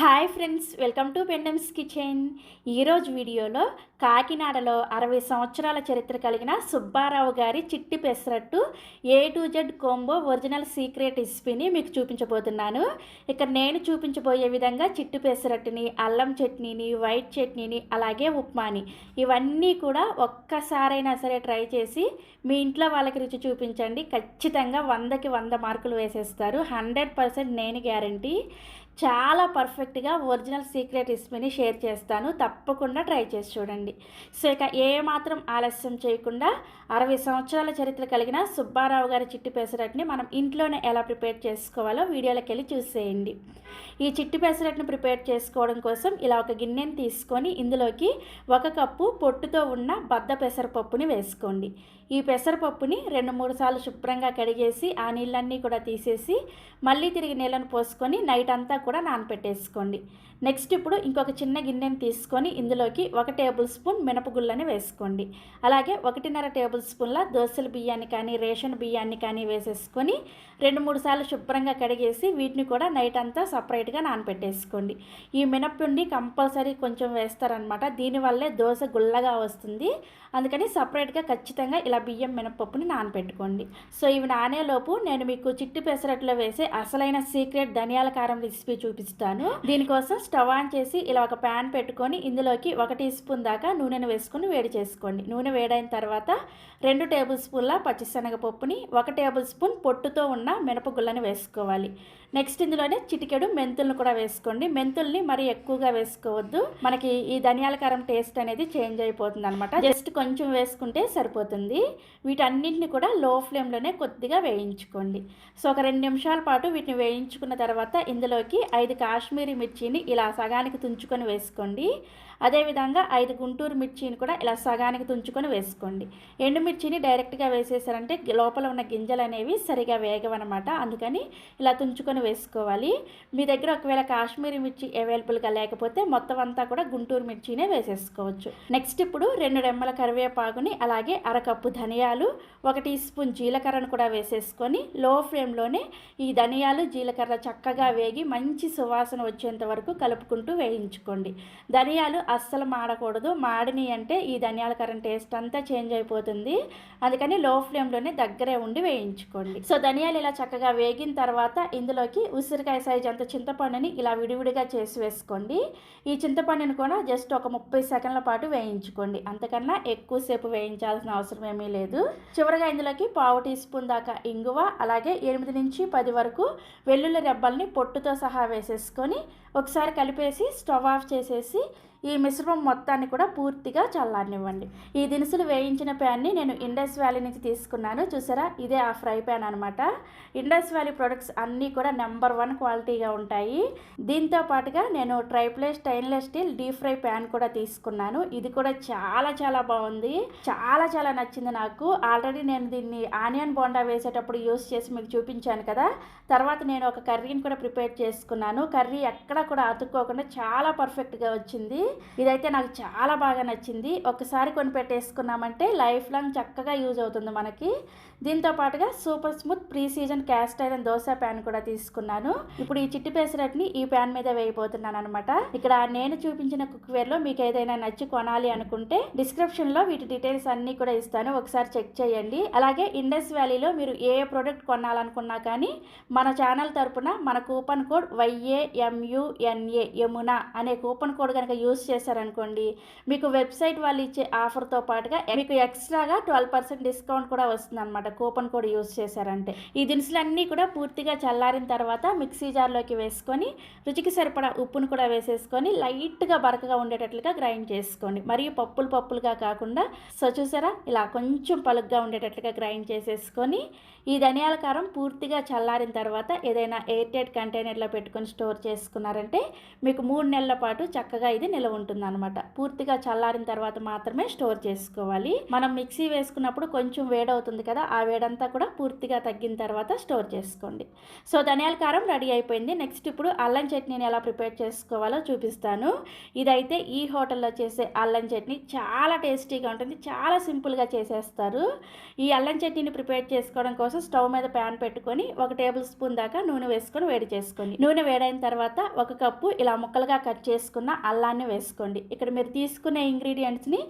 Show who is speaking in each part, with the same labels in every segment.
Speaker 1: Hi friends, welcome to పెండమ్స్ kitchen. ఈరోజు వీడియోలో కాకినాడలో 60 సంవత్సరాల చరిత్ర కలిగిన సుబ్బారావు గారి చిట్టి pesarattu A to Z combo original secret రెసిపీని మీకు చూపించబోతున్నాను. ఇక్కడ నేను చూపించబోయే విధంగా చిట్టి పెసరట్టుని, అల్లం చట్నీని, వైట్ చట్నీని, అలాగే ఉప్మాని ఇవన్నీ కూడా ఒక్కసారైనా సరే ట్రై చేసి మీ ఇంట్లో వాళ్ళకి రుచి చూపించండి. ఖచ్చితంగా 100కి 100 మార్కులు వేసేస్తారు. 100% నేను గ్యారంటీ. చాలా పర్ఫెక్ట్గా ఒరిజినల్ సీక్రెట్ రెసిపీని షేర్ చేస్తాను. తప్పకుండా ట్రై చేసి చూడండి. సో ఇక ఏమాత్రం ఆలస్యం చేయకుండా 60 సంవత్సరాల చరిత్ర కలిగిన సుబ్బారావు గారి చిట్టి పెసరట్టుని మనం ఇంట్లోనే ఎలా ప్రిపేర్ చేసుకోవాలో వీడియోలోకి వెళ్ళి చూసేయండి. ఈ చిట్టి పెసరట్టుని ప్రిపేర్ చేసుకోవడం కోసం ఇలా ఒక గిన్నెని తీసుకొని ఇందులోకి 1 కప్పు పొట్టుతో ఉన్న బద్ద పెసరపప్పుని వేసుకోండి. ఈ పెసరపప్పుని 2-3 సార్లు శుభ్రంగా కడిగేసి ఆ నీళ్ళన్నీ కూడా తీసేసి మళ్ళీ తిరిగి నీళ్ళను పోసుకొని నైట్ అంతా కూడా నానపెట్టేసుకోండి. నెక్స్ట్ ఇప్పుడు ఇంకొక చిన్న గిన్నెని తీసుకొని ఇందులోకి 1 టేబుల్ స్పూన్ మినపగుళ్ళని వేసుకోండి. అలాగే 1.5 టేబుల్ స్పూన్ల దోసల బియ్యాన్ని కానీ రేషన్ బియ్యాన్ని కానీ వేసేసుకొని 2-3 సార్లు శుభ్రంగా కడిగేసి వీటిని కూడా నైట్ అంతా సపరేట్గా నానపెట్టేసుకోండి. ఈ మినప్పిండి కంపల్సరీ కొంచెం వేస్తారనమాట. దీనివల్లే దోశ గుల్లగా వస్తుంది. అందుకని సపరేట్గా ఖచ్చితంగా ఇలా బియ్యం మినపప్పుని నానపెట్టుకోండి. సో ఇవి నానేలోపు నేను మీకు చిట్టి పెసరట్లో వేసే అసలైన సీక్రెట్ ధనియాల కారం రెసిపీ చూపిస్తాను. దీనికోసం స్టవ్ ఆన్ చేసి ఇలా ఒక ప్యాన్ పెట్టుకొని ఇందులోకి 1 టీ స్పూన్ దాకా నూనెను వేసుకొని వేడి చేసుకోండి. నూనె వేడైన తర్వాత 2 టేబుల్ స్పూన్ల పచ్చిశనగపప్పుని, 1 టేబుల్ స్పూన్ పొట్టుతో ఉన్న మినపగుళ్ళని వేసుకోవాలి. నెక్స్ట్ ఇందులోనే చిటికెడు మెంతులను కూడా వేసుకోండి. మెంతుల్ని మరీ ఎక్కువగా వేసుకోవద్దు. మనకి ఈ ధనియాల కారం టేస్ట్ అనేది చేంజ్ అయిపోతుంది అనమాట. జస్ట్ కొంచెం వేసుకుంటే సరిపోతుంది. వీటన్నింటిని కూడా లో ఫ్లేమ్లోనే కొద్దిగా వేయించుకోండి. సో ఒక 2 నిమిషాల పాటు వీటిని వేయించుకున్న తర్వాత ఇందులోకి 5 కాశ్మీరీ మిర్చిని ఇలా సగానికి తుంచుకొని వేసుకోండి. అదేవిధంగా 5 గుంటూరు మిర్చిని కూడా ఇలా సగానికి తుంచుకొని వేసుకోండి. ఎండుమిర్చిని డైరెక్ట్గా వేసేసారంటే లోపల ఉన్న గింజలు అనేవి సరిగా వేగవన్నమాట. అందుకని ఇలా తుంచుకొని వేసుకోవాలి. మీ దగ్గర ఒకవేళ కాశ్మీరీ మిర్చి అవైలబుల్గా లేకపోతే మొత్తం అంతా కూడా గుంటూరు మిర్చినే వేసేసుకోవచ్చు. నెక్స్ట్ ఇప్పుడు 2 రెమ్మల కరివేపాకుని, అలాగే 1 కప్పు ధనియాలు, 1 టీ స్పూన్ జీలకర్రను కూడా వేసేసుకొని లో ఫ్లేమ్లోనే ఈ ధనియాలు జీలకర్ర చక్కగా వేగి మంచి సువాసన వచ్చేంత వరకు కలుపుకుంటూ వేయించుకోండి. ధనియాలు అస్సలు మాడకూడదు. మాడిని అంటే ఈ ధనియాల కారం టేస్ట్ అంతా చేంజ్ అయిపోతుంది. అందుకని లో ఫ్లేమ్లోనే దగ్గరే ఉండి వేయించుకోండి. సో ధనియాలు ఇలా చక్కగా వేగిన తర్వాత ఇందులోకి ఉసిరికాయ సైజ్ అంత చింతపండుని ఇలా విడివిడిగా చేసి వేసుకోండి. ఈ చింతపండుని కూడా జస్ట్ ఒక 30 సెకండ్ల పాటు వేయించుకోండి. అంతకన్నా ఎక్కువసేపు వేయించాల్సిన అవసరం ఏమీ లేదు. చివరిగా ఇందులోకి 1/2 టీ స్పూన్ దాకా ఇంగువ, అలాగే 8 నుంచి 10 వరకు వెల్లుల్లి రెబ్బల్ని పొట్టుతో సహా వేసేసుకొని ఒకసారి కలిపేసి స్టవ్ ఆఫ్ చేసేసి ఈ మిశ్రమం మొత్తాన్ని కూడా పూర్తిగా చల్లారనివ్వండి. ఈ దినుసులు వేయించిన ప్యాన్ని నేను ఇండస్ వ్యాలీ నుంచి తీసుకున్నాను. చూసారా, ఇదే ఆ ఫ్రై ప్యాన్ అనమాట. ఇండస్ వ్యాలీ ప్రొడక్ట్స్ అన్నీ కూడా నెంబర్ 1 క్వాలిటీగా ఉంటాయి. దీంతో పాటుగా నేను tri-ply stainless steel deep fry pan కూడా తీసుకున్నాను. ఇది కూడా చాలా చాలా బాగుంది. చాలా నచ్చింది నాకు. ఆల్రెడీ నేను దీన్ని ఆనియన్ బోండా వేసేటప్పుడు యూస్ చేసి మీకు చూపించాను కదా. తర్వాత నేను ఒక కర్రీని కూడా ప్రిపేర్ చేసుకున్నాను. కర్రీ ఎక్కడ కూడా అతుక్కోకుండా చాలా పర్ఫెక్ట్గా వచ్చింది. ఇదైతే నాకు చాలా బాగా నచ్చింది. ఒకసారి కొని పెట్టేసుకున్నామంటే లైఫ్ లాంగ్ చక్కగా యూజ్ అవుతుంది మనకి. దీంతో పాటుగా super smooth pre season cast iron dosa pan కూడా తీసుకున్నాను. ఇప్పుడు ఈ చిట్టి పెసరట్టుని ఈ ప్యాన్ మీద వేయబోతున్నాను అనమాట. ఇక్కడ నేను చూపించిన కుక్వేర్లో మీకు ఏదైనా నచ్చి కొనాలి అనుకుంటే డిస్క్రిప్షన్లో వీటి డీటెయిల్స్ అన్నీ కూడా ఇస్తాను. ఒకసారి చెక్ చేయండి. అలాగే ఇండస్ వ్యాలీలో మీరు ఏ ప్రోడక్ట్ కొనాలనుకున్నా కానీ మన ఛానల్ తరపున మన కూపన్ కోడ్ YAMUNA యమున అనే కూపన్ కోడ్ కనుక యూజ్ చేశారనుకోండి, మీకు వెబ్సైట్ వాళ్ళు ఇచ్చే ఆఫర్తో పాటుగా మీకు ఎక్స్ట్రాగా 12% డిస్కౌంట్ కూడా వస్తుంది అనమాట కూపన్ కోడ్ యూజ్ చేశారంటే. ఈ దినుసులన్నీ కూడా పూర్తిగా చల్లారిన తర్వాత మిక్సీ జార్లోకి వేసుకొని రుచికి సరిపడా ఉప్పును కూడా వేసేసుకొని లైట్గా బరకగా ఉండేటట్లుగా గ్రైండ్ చేసుకోండి. మరియు పప్పులుగా కాకుండా సో చూసారా, ఇలా కొంచెం పలుగ్గా ఉండేటట్లుగా గ్రైండ్ చేసేసుకొని ఈ ధనియాల కారం పూర్తిగా చల్లారిన తర్వాత ఏదైనా ఎయిర్ టైట్ కంటైనర్లో పెట్టుకొని స్టోర్ చేసుకున్నారంటే మీకు 3 నెలల పాటు చక్కగా ఇది నిల్వ ఉంటుందన్నమాట. పూర్తిగా చల్లారిన తర్వాత మాత్రమే స్టోర్ చేసుకోవాలి. మనం మిక్సీ వేసుకున్నప్పుడు కొంచెం వేడవుతుంది కదా, ఆ వేడంతా కూడా పూర్తిగా తగ్గిన తర్వాత స్టోర్ చేసుకోండి. సో ధనియాల కారం రెడీ అయిపోయింది. నెక్స్ట్ ఇప్పుడు అల్లం చట్నీని ఎలా ప్రిపేర్ చేసుకోవాలో చూపిస్తాను. ఇదైతే ఈ హోటల్లో చేసే అల్లం చట్నీ చాలా టేస్టీగా ఉంటుంది. చాలా సింపుల్గా చేసేస్తారు. ఈ అల్లం చట్నీని ప్రిపేర్ చేసుకోవడం కోసం స్టవ్ మీద ప్యాన్ పెట్టుకొని 1 టేబుల్ స్పూన్ దాకా నూనె వేసుకొని వేడి చేసుకోండి. నూనె వేడైన తర్వాత 1 కప్పు ఇలా ముక్కలుగా కట్ చేసుకున్న అల్లాన్ని వేసుకోండి. ఇక్కడ మీరు తీసుకునే ఇంగ్రీడియంట్స్ని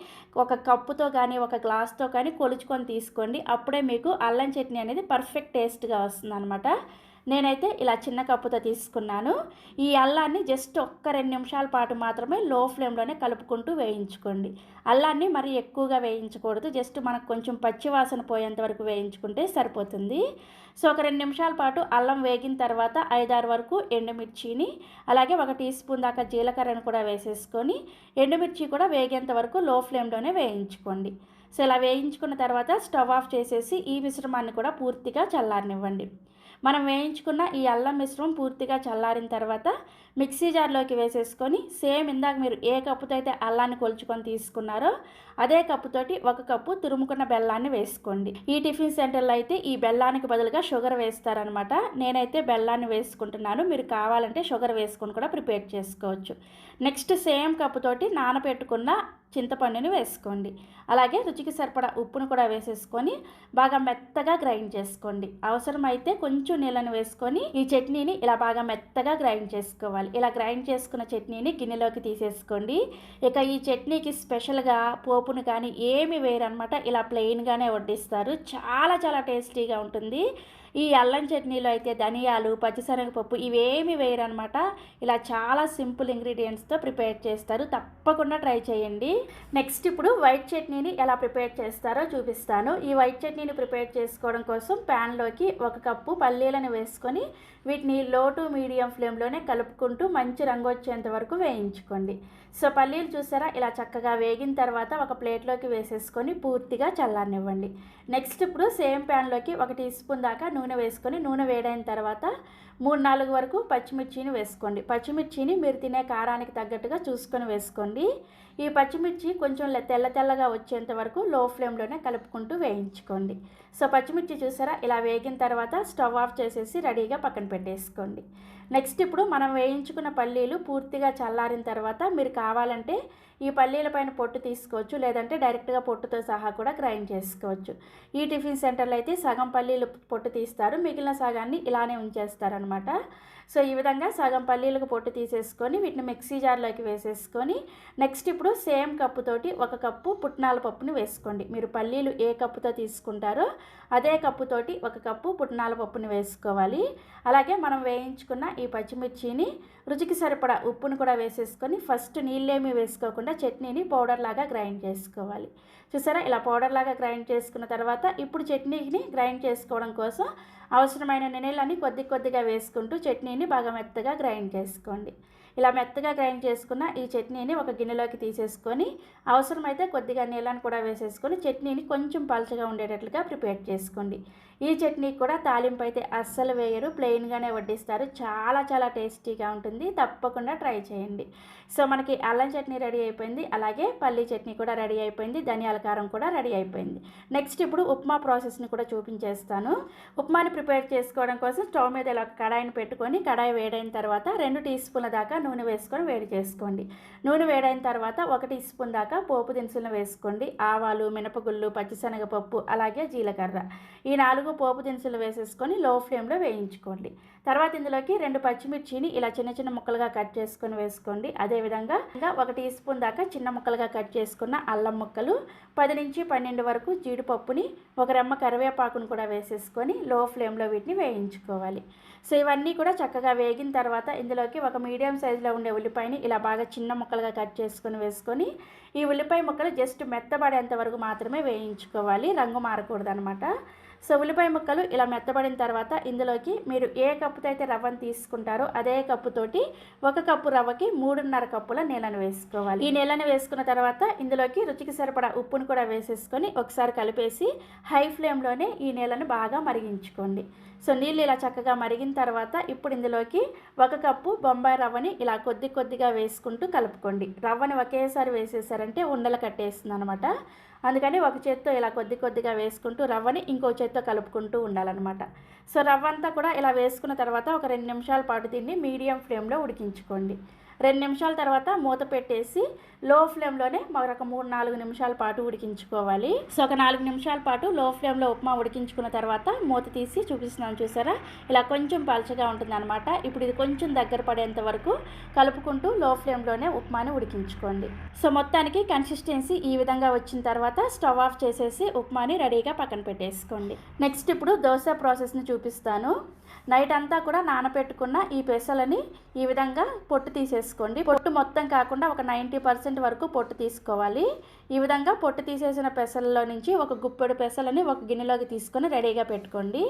Speaker 1: 1 కప్పుతో కానీ 1 గ్లాస్తో కానీ కొలుచుకొని తీసుకోండి. అప్పుడే మీకు అల్లం చట్నీ అనేది పర్ఫెక్ట్ టేస్ట్గా వస్తుంది అనమాట. నేనైతే ఇలా చిన్న కప్పుతో తీసుకున్నాను. ఈ అల్లాన్ని జస్ట్ 1-2 నిమిషాల పాటు మాత్రమే లో ఫ్లేమ్లోనే కలుపుకుంటూ వేయించుకోండి. అల్లాన్ని మరీ ఎక్కువగా వేయించకూడదు. జస్ట్ మనకు కొంచెం పచ్చివాసన పోయేంత వరకు వేయించుకుంటే సరిపోతుంది. సో 1-2 నిమిషాల పాటు అల్లం వేగిన తర్వాత 5-6 వరకు ఎండుమిర్చిని, అలాగే 1 టీ స్పూన్ దాకా జీలకర్రను కూడా వేసేసుకొని ఎండుమిర్చి కూడా వేగేంత వరకు లో ఫ్లేమ్లోనే వేయించుకోండి. సో ఇలా వేయించుకున్న తర్వాత స్టవ్ ఆఫ్ చేసేసి ఈ మిశ్రమాన్ని కూడా పూర్తిగా చల్లారనివ్వండి. మనం వేయించుకున్న ఈ అల్లం మిశ్రమం పూర్తిగా చల్లారిన తర్వాత మిక్సీ జార్లోకి వేసేసుకొని సేమ్ ఇందాక మీరు ఏ కప్పుతో అయితే అల్లాన్ని కొలుచుకొని తీసుకున్నారో అదే కప్పుతోటి 1 కప్పు తురుముకున్న బెల్లాన్ని వేసుకోండి. ఈ టిఫిన్ సెంటర్లో అయితే ఈ బెల్లానికి బదులుగా షుగర్ వేస్తారనమాట. నేనైతే బెల్లాన్ని వేసుకుంటున్నాను. మీరు కావాలంటే షుగర్ వేసుకొని కూడా ప్రిపేర్ చేసుకోవచ్చు. నెక్స్ట్ సేమ్ కప్పుతోటి నానబెట్టుకున్న చింతపండుని వేసుకోండి. అలాగే రుచికి సరిపడా ఉప్పును కూడా వేసేసుకొని బాగా మెత్తగా గ్రైండ్ చేసుకోండి. అవసరమైతే కొంచెం నీళ్ళని వేసుకొని ఈ చట్నీని ఇలా బాగా మెత్తగా గ్రైండ్ చేసుకోవాలి. ఇలా గ్రైండ్ చేసుకున్న చట్నీని గిన్నెలోకి తీసేసుకోండి. ఇక ఈ చట్నీకి స్పెషల్గా పోపును కానీ ఏమి వేయరనమాట. ఇలా ప్లెయిన్గానే వడ్డిస్తారు. చాలా చాలా టేస్టీగా ఉంటుంది. ఈ అల్లం చట్నీలో అయితే ధనియాలు, పచ్చిశనగపప్పు ఇవేమి వేయరనమాట. ఇలా చాలా సింపుల్ ఇంగ్రీడియంట్స్తో ప్రిపేర్ చేస్తారు. తప్పకుండా ట్రై చేయండి. నెక్స్ట్ ఇప్పుడు వైట్ చట్నీని ఎలా ప్రిపేర్ చేస్తారో చూపిస్తాను. ఈ వైట్ చట్నీని ప్రిపేర్ చేసుకోవడం కోసం ప్యాన్లోకి 1 కప్పు పల్లీలను వేసుకొని వీటిని లో టు మీడియం ఫ్లేమ్లోనే కలుపుకుంటూ మంచి రంగు వచ్చేంత వరకు వేయించుకోండి. సో పల్లీలు చూసారా, ఇలా చక్కగా వేగిన తర్వాత ఒక ప్లేట్లోకి వేసేసుకొని పూర్తిగా చల్లారనివ్వండి. నెక్స్ట్ ఇప్పుడు సేమ్ ప్యాన్లోకి 1 టీ స్పూన్ దాకా నూనె వేసుకొని నూనె వేడైన తర్వాత 3-4 వరకు పచ్చిమిర్చిని వేసుకోండి. పచ్చిమిర్చిని మీరు తినే కారానికి తగ్గట్టుగా చూసుకొని వేసుకోండి. ఈ పచ్చిమిర్చి కొంచెం తెల్లగా వచ్చేంత వరకు లో ఫ్లేమ్లోనే కలుపుకుంటూ వేయించుకోండి. సో పచ్చిమిర్చి చూసారా, ఇలా వేగిన తర్వాత స్టవ్ ఆఫ్ చేసేసి రెడీగా పక్కన పెట్టేసుకోండి. నెక్స్ట్ ఇప్పుడు మనం వేయించుకున్న పల్లీలు పూర్తిగా చల్లారిన తర్వాత మీరు కావాలంటే ఈ పల్లీల పైన పొట్టు తీసుకోవచ్చు, లేదంటే డైరెక్ట్గా పొట్టుతో సహా కూడా గ్రైండ్ చేసుకోవచ్చు. ఈ టిఫిన్ సెంటర్లో అయితే సగం పల్లీలు పొట్టు తీస్తారు, మిగిలిన సగాన్ని ఇలానే ఉంచేస్తారనమాట. సో ఈ విధంగా సగం పల్లీలకు పొట్టు తీసేసుకొని వీటిని మిక్సీ జార్లోకి వేసేసుకొని నెక్స్ట్ ఇప్పుడు సేమ్ కప్పుతోటి 1 కప్పు పుట్నాల పప్పుని వేసుకోండి. మీరు పల్లీలు ఏ కప్పుతో తీసుకుంటారో అదే కప్పుతోటి 1 కప్పు పుట్నాల పప్పుని వేసుకోవాలి. అలాగే మనం వేయించుకున్న ఈ పచ్చిమిర్చిని, రుచికి సరిపడా ఉప్పును కూడా వేసేసుకొని ఫస్ట్ నీళ్ళేమీ వేసుకోకుండా చట్నీని పౌడర్ లాగా గ్రైండ్ చేసుకోవాలి. చూసారా, ఇలా పౌడర్ లాగా గ్రైండ్ చేసుకున్న తర్వాత ఇప్పుడు చట్నీని గ్రైండ్ చేసుకోవడం కోసం అవసరమైన నీళ్ళని కొద్దిగా వేసుకుంటూ చట్నీని బాగా మెత్తగా గ్రైండ్ చేసుకోండి. ఇలా మెత్తగా గ్రైండ్ చేసుకున్న ఈ చట్నీని ఒక గిన్నెలోకి తీసేసుకొని అవసరమైతే కొద్దిగా నీళ్ళని కూడా వేసేసుకొని చట్నీని కొంచెం పలచగా ఉండేటట్లుగా ప్రిపేర్ చేసుకోండి. ఈ చట్నీకి కూడా తాలింపు అయితే అస్సలు వేయరు, ప్లెయిన్గానే వడ్డిస్తారు. చాలా చాలా టేస్టీగా ఉంటుంది. తప్పకుండా ట్రై చేయండి. సో మనకి అల్లం చట్నీ రెడీ అయిపోయింది, అలాగే పల్లీ చట్నీ కూడా రెడీ అయిపోయింది, ధనియాల కారం కూడా రెడీ అయిపోయింది. నెక్స్ట్ ఇప్పుడు ఉప్మా ప్రాసెస్ని కూడా చూపించేస్తాను. ఉప్మాని ప్రిపేర్ చేసుకోవడం కోసం స్టవ్ మీద ఇలా కడాయిని పెట్టుకొని కడాయి వేడైన తర్వాత 2 టీ స్పూన్ల దాకా నూనె వేసుకొని వేడి చేసుకోండి. నూనె వేడైన తర్వాత 1 టీ స్పూన్ దాకా పోపు దినుసులను వేసుకోండి. ఆవాలు, మినపగుళ్ళు, పచ్చిశనగపప్పు, అలాగే జీలకర్ర, ఈ 4 పోపు దినుసులు వేసేసుకొని లో ఫ్లేమ్లో వేయించుకోండి. తర్వాత ఇందులోకి 2 పచ్చిమిర్చిని ఇలా చిన్న ముక్కలుగా కట్ చేసుకొని వేసుకోండి. అదేవిధంగా 1 టీ స్పూన్ దాకా చిన్న ముక్కలుగా కట్ చేసుకున్న అల్లం ముక్కలు, 10 నుంచి 12 వరకు జీడిపప్పుని, 1 రెమ్మ కరివేపాకును కూడా వేసేసుకొని లో ఫ్లేమ్లో వీటిని వేయించుకోవాలి. సో ఇవన్నీ కూడా చక్కగా వేగిన తర్వాత ఇందులోకి 1 మీడియం సైజులో ఉండే ఉల్లిపాయని ఇలా బాగా చిన్న ముక్కలుగా కట్ చేసుకొని వేసుకొని ఈ ఉల్లిపాయ ముక్కలు జస్ట్ మెత్తబడేంత వరకు మాత్రమే వేయించుకోవాలి, రంగు మారకూడదు అనమాట. సో ఉల్లిపాయ ముక్కలు ఇలా మెత్తబడిన తర్వాత ఇందులోకి మీరు ఏ కప్పుతో అయితే రవ్వను తీసుకుంటారో అదే కప్పుతోటి 1 కప్పు రవ్వకి 3.5 కప్పుల నీళ్ళను వేసుకోవాలి. ఈ నీళ్ళని వేసుకున్న తర్వాత ఇందులోకి రుచికి సరిపడా ఉప్పును కూడా వేసేసుకొని ఒకసారి కలిపేసి హై ఫ్లేమ్లోనే ఈ నీళ్ళని బాగా మరిగించుకోండి. సో నీళ్ళు ఇలా చక్కగా మరిగిన తర్వాత ఇప్పుడు ఇందులోకి 1 కప్పు బొంబాయి రవ్వని ఇలా కొద్దిగా వేసుకుంటూ కలుపుకోండి. రవ్వని ఒకేసారి వేసేసారంటే ఉండలు కట్టేస్తుంది అనమాట. అందుకని ఒక చేత్తో ఇలా కొద్దిగా వేసుకుంటూ రవ్వని ఇంకో చేత్తో కలుపుకుంటూ ఉండాలన్నమాట. సో రవ్వ అంతా కూడా ఇలా వేసుకున్న తర్వాత ఒక 2 నిమిషాల పాటు దీన్ని మీడియం ఫ్లేమ్లో ఉడికించుకోండి. 2 నిమిషాల తర్వాత మూత పెట్టేసి లో ఫ్లేమ్లోనే మరొక 3-4 నిమిషాల పాటు ఉడికించుకోవాలి. సో ఒక 4 నిమిషాల పాటు లో ఫ్లేమ్లో ఉప్మా ఉడికించుకున్న తర్వాత మూత తీసి చూపిస్తున్నాను చూసారా, ఇలా కొంచెం పలచగా ఉంటుందన్నమాట. ఇప్పుడు ఇది కొంచెం దగ్గర పడేంత వరకు కలుపుకుంటూ లో ఫ్లేమ్లోనే ఉప్మాని ఉడికించుకోండి. సో మొత్తానికి కన్సిస్టెన్సీ ఈ విధంగా వచ్చిన తర్వాత స్టవ్ ఆఫ్ చేసేసి ఉప్మాని రెడీగా పక్కన పెట్టేసుకోండి. నెక్స్ట్ ఇప్పుడు దోశ ప్రాసెస్ని చూపిస్తాను. నైట్ అంతా కూడా నానబెట్టుకున్న ఈ పెసలని ఈ విధంగా పొట్టు తీసేసుకోండి. పొట్టు మొత్తం కాకుండా ఒక 90% వరకు పొట్టు తీసుకోవాలి. ఈ విధంగా పొట్టు తీసేసిన పెసలలో నుంచి ఒక గుప్పెడు పెసలని ఒక గిన్నెలోకి తీసుకొని రెడీగా పెట్టుకోండి.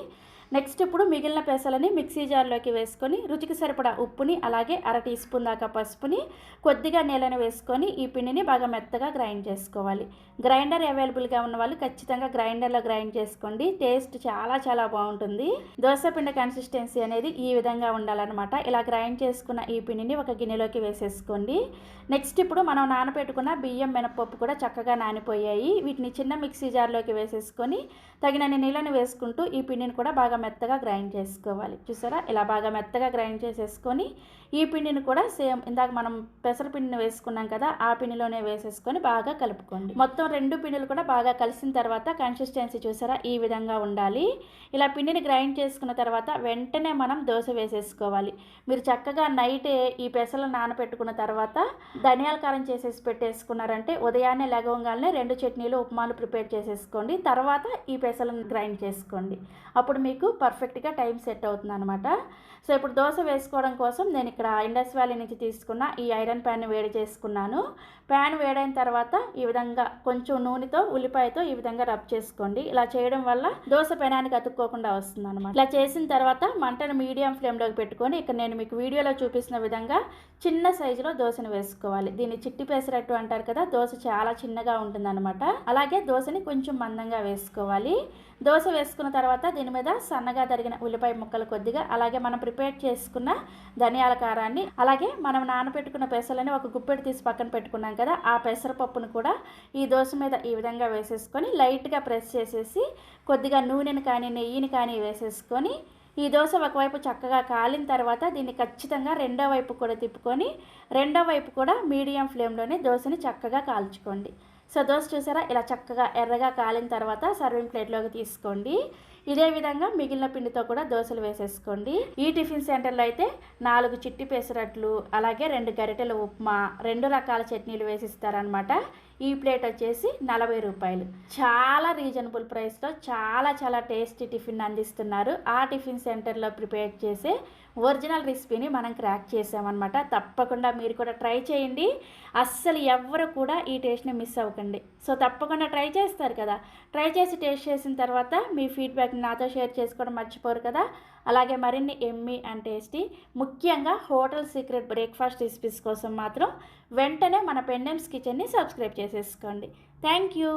Speaker 1: నెక్స్ట్ ఇప్పుడు మిగిలిన పెసలని మిక్సీ జార్లోకి వేసుకొని రుచికి సరిపడా ఉప్పుని అలాగే 1/2 టీ స్పూన్ దాకా పసుపుని కొద్దిగా నీళ్ళని వేసుకొని ఈ పిండిని బాగా మెత్తగా గ్రైండ్ చేసుకోవాలి. గ్రైండర్ అవైలబుల్గా ఉన్న వాళ్ళు ఖచ్చితంగా గ్రైండర్లో గ్రైండ్ చేసుకోండి. టేస్ట్ చాలా బాగుంటుంది. దోశ పిండి కన్సిస్టెన్సీ అనేది ఈ విధంగా ఉండాలన్నమాట. ఇలా గ్రైండ్ చేసుకున్న ఈ పిండిని ఒక గిన్నెలోకి వేసేసుకోండి. నెక్స్ట్ ఇప్పుడు మనం నానబెట్టుకున్న బియ్యం మినపప్పు కూడా చక్కగా నానిపోయాయి. వీటిని చిన్న మిక్సీ జార్లోకి వేసేసుకొని తగినన్ని నీళ్ళని వేసుకుంటూ ఈ పిండిని కూడా బాగా మెత్తగా గ్రైండ్ చేసుకోవాలి. చూసారా, ఇలా బాగా మెత్తగా గ్రైండ్ చేసేసుకొని ఈ పిండిని కూడా సేమ్ ఇందాక మనం పెసరపిండిని వేసుకున్నాం కదా, ఆ పిండిలోనే వేసేసుకొని బాగా కలుపుకోండి. మొత్తం 2 పిండిలు కూడా బాగా కలిసిన తర్వాత కన్సిస్టెన్సీ చూసారా ఈ విధంగా ఉండాలి. ఇలా పిండిని గ్రైండ్ చేసుకున్న తర్వాత వెంటనే మనం దోశ వేసేసుకోవాలి. మీరు చక్కగా నైటే ఈ పెసలు నానబెట్టుకున్న తర్వాత ధనియాల కారం చేసేసి పెట్టేసుకున్నారంటే ఉదయాన్నే లెగవగానే 2 చట్నీలు ఉప్మాలు ప్రిపేర్ చేసేసుకోండి. తర్వాత ఈ పెసలను గ్రైండ్ చేసుకోండి. అప్పుడు మీకు పర్ఫెక్ట్గా టైం సెట్ అవుతుంది అనమాట. సో ఇప్పుడు దోశ వేసుకోవడం కోసం నేను ఇక్కడ ఇండస్ వ్యాలీ నుంచి తీసుకున్న ఈ ఐరన్ ప్యాన్ వేడి చేసుకున్నాను. ప్యాన్ వేడైన తర్వాత ఈ విధంగా కొంచెం నూనెతో ఉల్లిపాయతో ఈ విధంగా రబ్ చేసుకోండి. ఇలా చేయడం వల్ల దోశ పెనానికి అతుక్కోకుండా వస్తుంది అనమాట. ఇలా చేసిన తర్వాత మంటను మీడియం ఫ్లేమ్లోకి పెట్టుకొని ఇక్కడ నేను మీకు వీడియోలో చూపిస్తున్న విధంగా చిన్న సైజులో దోశను వేసుకోవాలి. దీన్ని చిట్టి పెసరట్టు అంటారు కదా, దోశ చాలా చిన్నగా ఉంటుందన్నమాట. అలాగే దోశని కొంచెం మందంగా వేసుకోవాలి. దోశ వేసుకున్న తర్వాత దీని మీద సన్నగా తరిగిన ఉల్లిపాయ ముక్కలు కొద్దిగా, అలాగే మనం ప్రిపేర్ చేసుకున్న ధనియాల కారాన్ని, అలాగే మనం నానబెట్టుకున్న పెసలని ఒక గుప్పెడు తీసి పక్కన పెట్టుకున్నాం కదా, ఆ పెసరపప్పును కూడా ఈ దోశ మీద ఈ విధంగా వేసేసుకొని లైట్గా ప్రెస్ చేసేసి కొద్దిగా నూనెని కానీ నెయ్యిని కానీ వేసేసుకొని ఈ దోశ ఒకవైపు చక్కగా కాలిన తర్వాత దీన్ని ఖచ్చితంగా రెండో వైపు కూడా తిప్పుకొని రెండో వైపు కూడా మీడియం ఫ్లేమ్లోనే దోశని చక్కగా కాల్చుకోండి. సో దోశ చూసారా ఇలా చక్కగా ఎర్రగా కాలిన తర్వాత సర్వింగ్ ప్లేట్లోకి తీసుకోండి. ఇదే విధంగా మిగిలిన పిండితో కూడా దోశలు వేసేసుకోండి. ఈ టిఫిన్ సెంటర్లో అయితే 4 చిట్టి పెసరట్లు, అలాగే 2 గరిటెల ఉప్మా, 2 రకాల చట్నీలు వేసిస్తారనమాట. ఈ ప్లేట్ వచ్చేసి 40 రూపాయలు. చాలా రీజనబుల్ ప్రైస్లో చాలా టేస్టీ టిఫిన్ అందిస్తున్నారు. ఆ టిఫిన్ సెంటర్లో ప్రిపేర్ చేసే ఒరిజినల్ రెసిపీని మనం క్రాక్ చేసామన్నమాట. తప్పకుండా మీరు కూడా ట్రై చేయండి. అస్సలు ఎవ్వరు కూడా ఈ టేస్ట్ని మిస్ అవ్వకండి. సో తప్పకుండా ట్రై చేస్తారు కదా, ట్రై చేసి టేస్ట్ చేసిన తర్వాత మీ ఫీడ్బ్యాక్ని నాతో షేర్ చేసుకోవడం మర్చిపోరు కదా. అలాగే మరిన్ని ఎమ్మీ అండ్ టేస్టీ, ముఖ్యంగా హోటల్ సీక్రెట్ బ్రేక్ఫాస్ట్ రెసిపీస్ కోసం మాత్రం వెంటనే మన పెండెమ్స్ కిచెన్ని సబ్స్క్రైబ్ చేసేసుకోండి. Thank you.